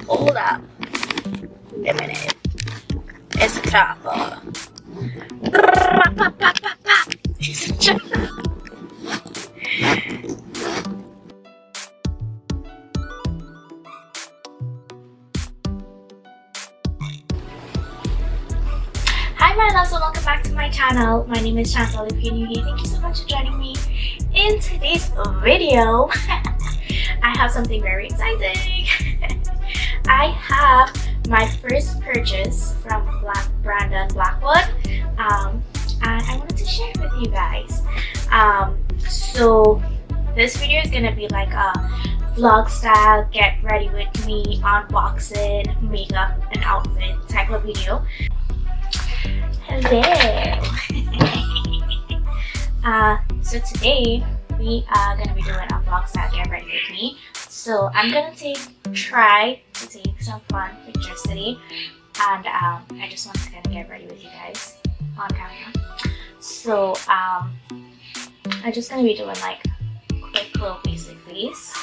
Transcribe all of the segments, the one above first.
Hold up. Wait a minute. It's a chopper. It's a chopper. Hi my loves, and welcome back to my channel. My name is Chantal. If you're new here, thank you so much for joining me in today's video. I have something very exciting. I have my first purchase from Blackwood, and I wanted to share it with you guys. So this video is gonna be like a vlog style, get ready with me, unboxing, makeup and outfit type of video. Hello. So today we are gonna be doing a vlog style get ready with me. So I'm gonna try to take some fun pictures today, and I just want to kind of get ready with you guys on camera. So I'm just gonna be doing like quick little basic face.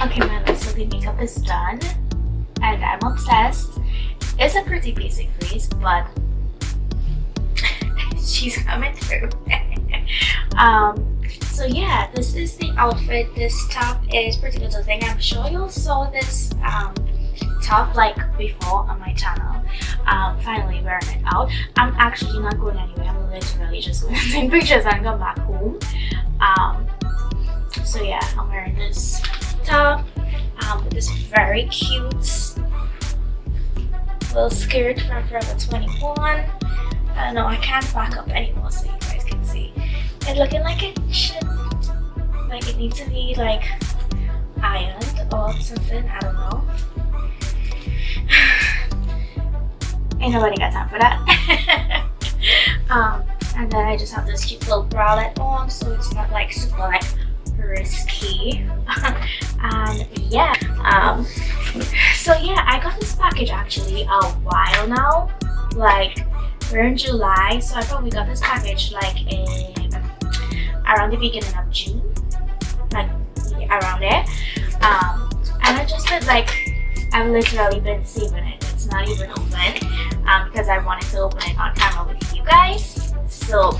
Okay, my love, so the makeup is done and I'm obsessed. It's a pretty basic face, but she's coming through. So yeah, this is the outfit. This top is pretty good. I think I'm sure you saw this top like before on my channel. Finally wearing it out. I'm actually not going anywhere. I'm literally just going to take pictures and come back home. So yeah, I'm wearing this top with this very cute little skirt from Forever 21. No, I can't back up anymore so you guys can see. It's looking like it should, like it needs to be like ironed or something, I don't know. Ain't nobody got time for that. And then I just have this cute little bralette on, so it's not like super like risky. And yeah, so yeah, I got this package actually a while now. Like we're in July, so I probably got this package like in around the beginning of June, like around there. And I just been like, I've literally been saving it. It's not even open because I wanted to open it on camera with you guys. So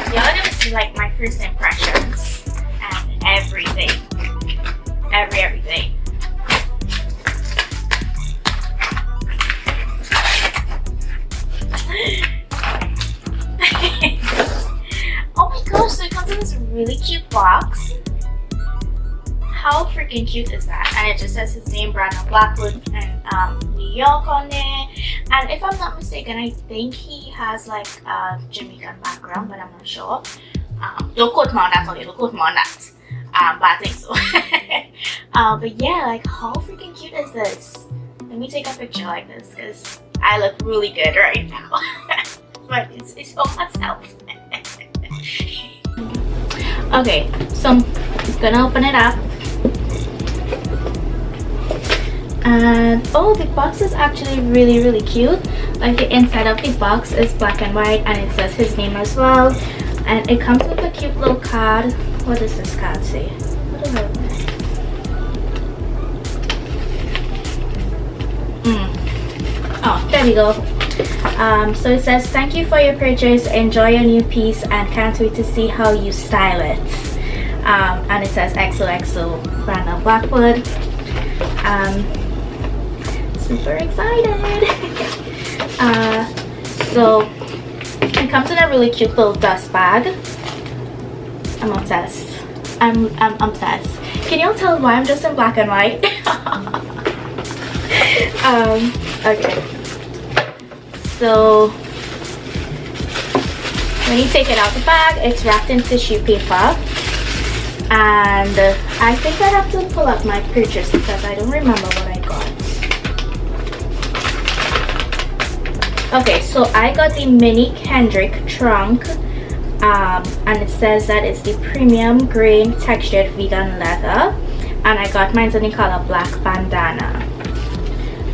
you're gonna see like my first impressions and everything. Everything. Oh my gosh, so it comes in this really cute box. How freaking cute is that? And it just says his name, Brandon Blackwood, and New York on there. And if I'm not mistaken, I think he has like a Jamaican background, but I'm not sure. Don't quote me on that, don't quote me on that. But I think so. But yeah, like how freaking cute is this? Let me take a picture like this because I look really good right now. But it's all myself. Okay, so I'm gonna open it up. And oh, the box is actually really cute. Like the inside of the box is black and white and it says his name as well. And it comes with a cute little card. What does this card say? What do I open it? Oh, there we go. So it says, thank you for your purchase, enjoy your new piece and can't wait to see how you style it. And it says XOXO Brandon Blackwood. Super excited. So it comes in a really cute little dust bag. I'm obsessed. I'm obsessed. Can you all tell why I'm just in black and white? Okay. So when you take it out the bag, it's wrapped in tissue paper. And I think I have to pull up my purchase because I don't remember what I got. Okay, so I got the mini Kendrick trunk. And it says that it's the premium grain textured vegan leather. And I got mine in the color black bandana.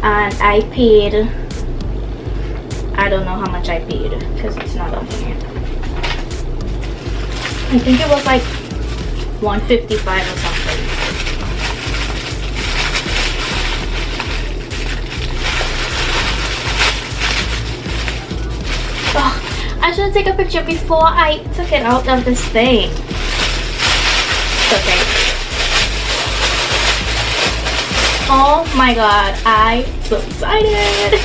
And I paid, I don't know how much I paid because it's not on here. I think it was like $155 or something. Oh, I should take a picture before I took it out of this thing. It's okay. Oh my god, I'm so excited.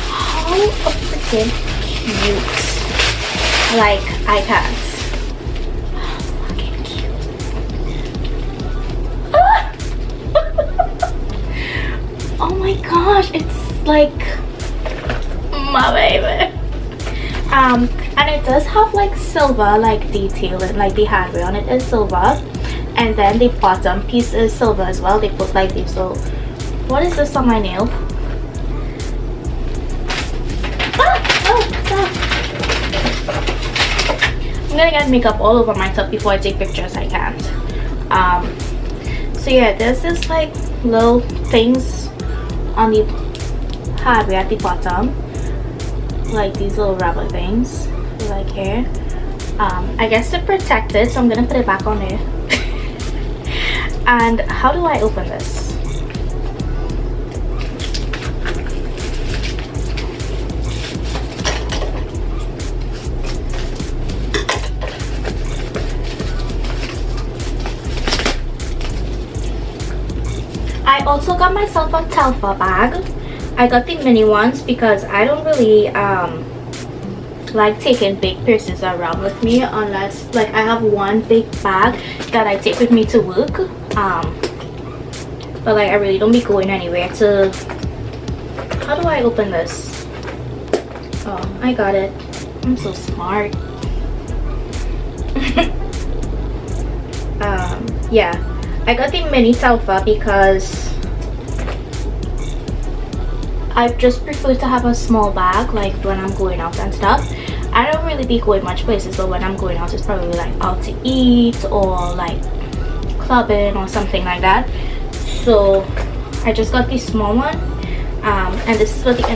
How freaking cute. Like, I can't. Fucking cute. Oh my gosh, it's like my baby. And it does have like silver like detail, and like the hardware on it is silver. And then the bottom piece is silver as well. They put like these little, what is this on my nail? I'm gonna get makeup all over myself before I take pictures. I can't. So yeah, there's this like little things on the hardware at the bottom, like these little rubber things, like here. I guess to protect it, so I'm gonna put it back on there. And how do I open this? I also got myself a Telfa bag. I got the mini ones because I don't really like taking big purses around with me, unless like I have one big bag that I take with me to work, but like I really don't be going anywhere to. How do I open this? Oh, I got it. I'm so smart. Yeah, I got the mini Telfa because I just prefer to have a small bag, like when I'm going out and stuff. I don't really be going much places, but when I'm going out, it's probably like out to eat or like clubbing or something like that. So I just got this small one, and this is what the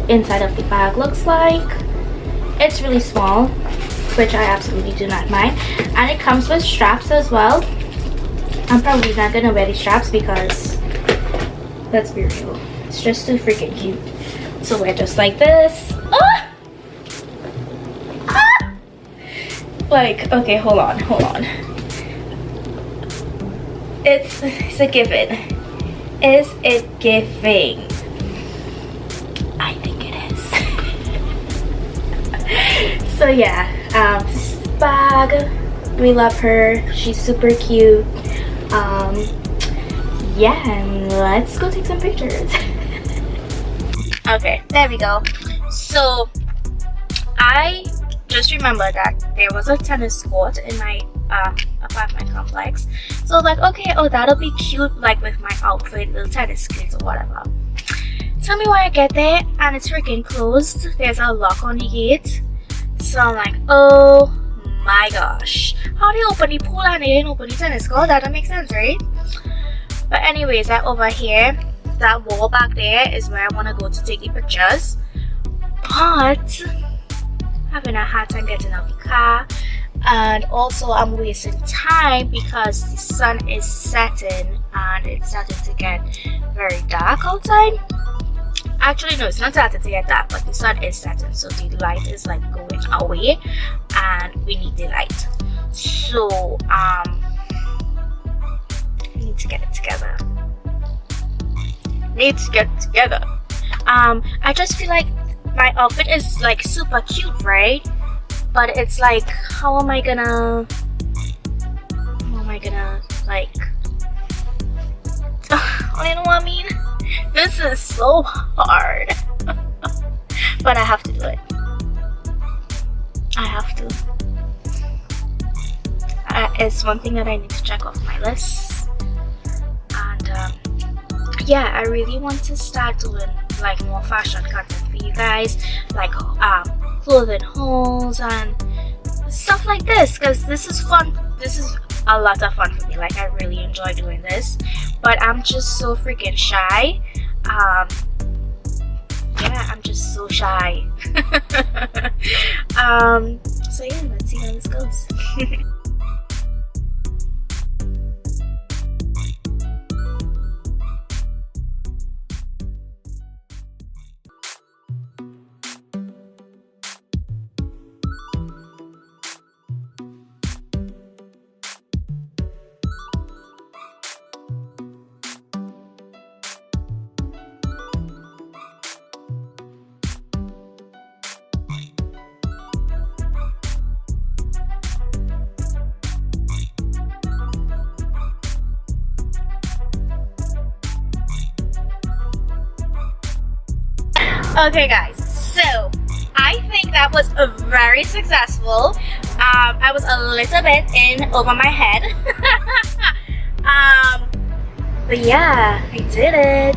inside of the bag looks like. It's really small, which I absolutely do not mind, and it comes with straps as well. I'm probably not gonna wear the straps because, let's be real, it's just too freaking cute. So we're just like this. Ah! Ah! Like, okay, hold on. It's a given. Is it giving? I think it is. So yeah, this bag, we love her. She's super cute. Yeah, and let's go take some pictures. Okay, there we go. So I just remember that there was a tennis court in my apartment complex, so I was like, okay, oh, that'll be cute, like with my outfit, little tennis skills or whatever. Tell me why I get there and it's freaking closed. There's a lock on the gate. So I'm like, oh my gosh, how do you open the pool and they didn't open the tennis court? That don't make sense, right? But anyways, that over here, that wall back there is where I want to go to take the pictures. But having a hard time getting out of the car, and also I'm wasting time because the sun is setting and it's starting to get very dark outside. Actually, no, it's not starting to get dark, but the sun is setting, so the light is like going away and we need the light. So we need to get it together. I just feel like my outfit is like super cute, right? But it's like, how am I gonna like you know what I mean? This is so hard. But I have to do it. I have to. It's one thing that I need to check off my list. And yeah, I really want to start doing like more fashion content for you guys, like clothing hauls and stuff like this, because this is fun. This is a lot of fun for me. Like, I really enjoy doing this, but I'm just so freaking shy. Yeah, I'm just so shy. So yeah, let's see how this goes. Okay guys, so I think that was very successful. I was a little bit in over my head. But yeah, I did it.